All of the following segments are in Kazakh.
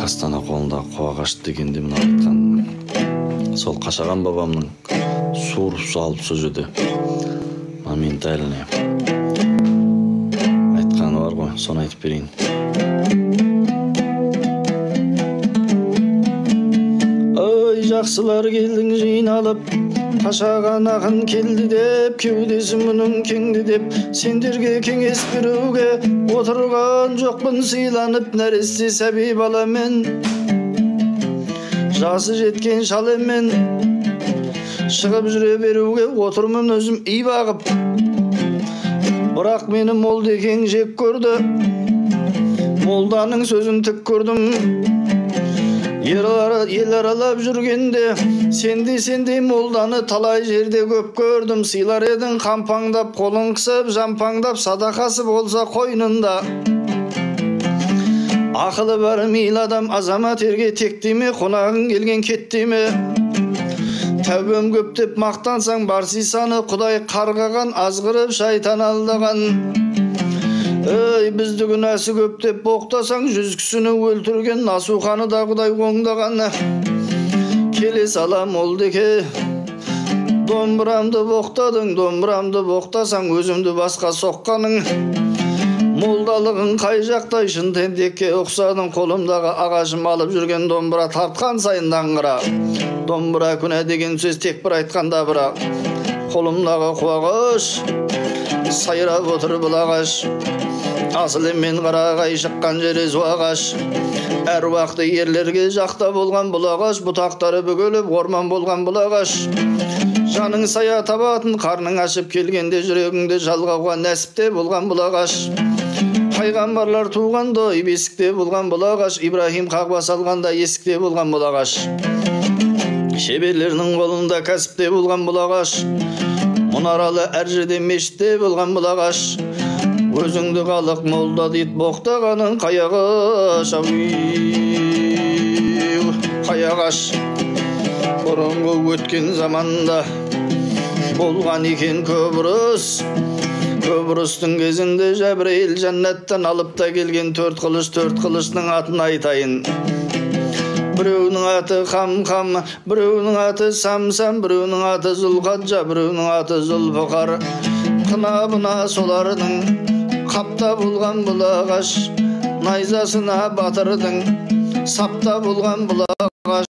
Астана қолындағы қуағаш дегенде мына айтқан сол Қашаған бабамның суырып салып сол жерде моментальный айтқаны бар ғой, соны айтып берейін. Ой, жақсылар келдің жиналып, Қашаған ақын келді деп, кеудесі мұның кеңді деп, сендерге кеңес беруге отырған жоқпын сыйланып, нәресте сәби баламен, жасы жеткен шалемен шығып жүре беруге отырмын өзім үй бағып. Бірақ мені Молдекең жек көрді, молданың сөзін тік көрдім. Ел аралап жүргенде сендей молданы талай жерде көп көрдім. Сыйлар едің қампаңдап, қолын қысып, жампаңдап, садақасы болса қойнында. Ақылы бар мейлі адам азамат ерге текті ме, қонағың келген кетті ме? Тәубем көп деп мақтансаң бар сисаны, Құдай қарғаған, азғырып шайтан алдаған. Ей, бізді күнәсі көп деп боқтасаң, 100 кісіні өлтірген Насуханы да Құдай оңдаған. Келе сала Молдеке, домбырамды боқтадың, домбырамды боқтасаң, өзімді басқа соққаның. Молдалығың қай жақтай, шын тентекке ұқсадың, қолымдағы ағашым алып жүрген домбыра тартқан сайын даңғыра. Домбыра күнә деген сөз тек бір айтқанда бірақ, қолымдағы қуағаш сайрап отыр бұл ағаш. Асыл емен қарағай шыққан жері суағаш. Әруақты ерлерге жақта болған бұл ағаш, бұтақтары бүгіліп орман болған бұл ағаш. Жаның сая табатын, қарның ашып келгенде жүрегіңді жалғауға нәсіпте болған бұл ағаш. Пайғамбарлар туғанда бесікте болған бұл ағаш. Ибрахим қағба салғанда есікте болған бұл ағаш. Шеберлерінің қолында кәсіпте болған бұл ағаш. Мұнаралы әр жерде мешітте болған бұл ағаш. Өзіңді қалық молда дейт боқтағаның қаяғаш. Қаяғаш бұрынғы өткен заманда болған екен көп ұрыс. Көп ұрыстың кезінде Жәбірейіл жәннаттан алып та келген 4 қылыштың атын айтайын. Біреуінің аты Қам-Қам, біреуінің аты Сам-Сам, біреуінің аты Зұлқаджа, біреуінің аты Зұлпықар. Қынабына солардың қапта болған бұл ағаш, найзасына батырдың сапта болған бұл ағаш.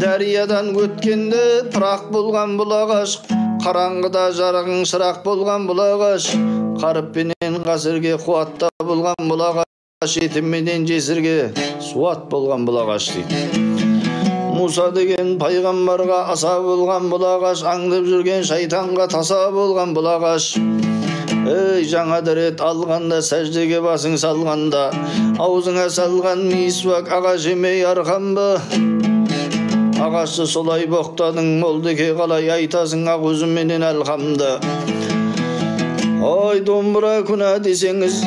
Дәриядан өткенде пырақ болған бұл ағаш, қараңғыда жарығың шырақ болған бұл ағаш. Қарыппенен ғасырге қуатта болған бұл ағаш, етімменен жесірге суат болған бұл ағаш дейді. Муса деген пайғамбарға аса болған бұл ағаш, аңдып жүрген шайтанға таса болған бұл ағаш. Ей, жаңа дәрет алғанда, сәждеге басың салғанда, аузыңа салған мисуак ағаш емей арқан ба? Ағашты солай боқтадың, Молдеке қалай айтасың ақ өзіменен әлхамды. Ой, домбыра күнә десеңіз,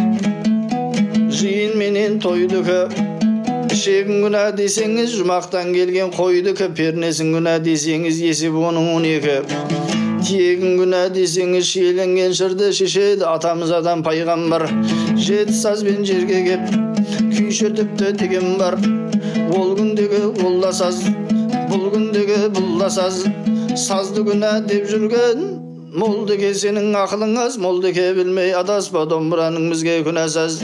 жиын менен тойдыкі. Ішегін күнә десеңіз, жұмақтан келген қойдыкі. Пернесін күнә десеңіз, есіп оның 12. Тиегін күнә десеңіз, шиеленген шырды шешеді. Атамыз адам пайғамбар, 7 сазбен жерге кеп, күйшетіпті деген бар. Ол күндегі олда саз, бұл күндегі бұлда саз. Сазды күнә деп жүрген Молдеке, сенің ақылың аз. Молдеке білмей адаспа, домбыраның бізге күнә саз.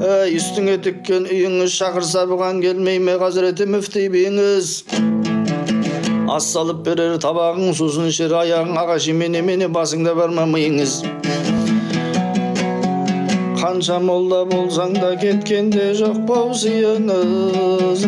Үстіңе тіккен үйіңіз шақырса бұған келмей ме Хазіреті мүфти бейіңіз? Ас салып берер табағың, сусын ішер аяғың, ағаш емене басыңда бар ма миыңыз? Қанша молда болсаң да кеткенде жоқ бау сыйыңыз.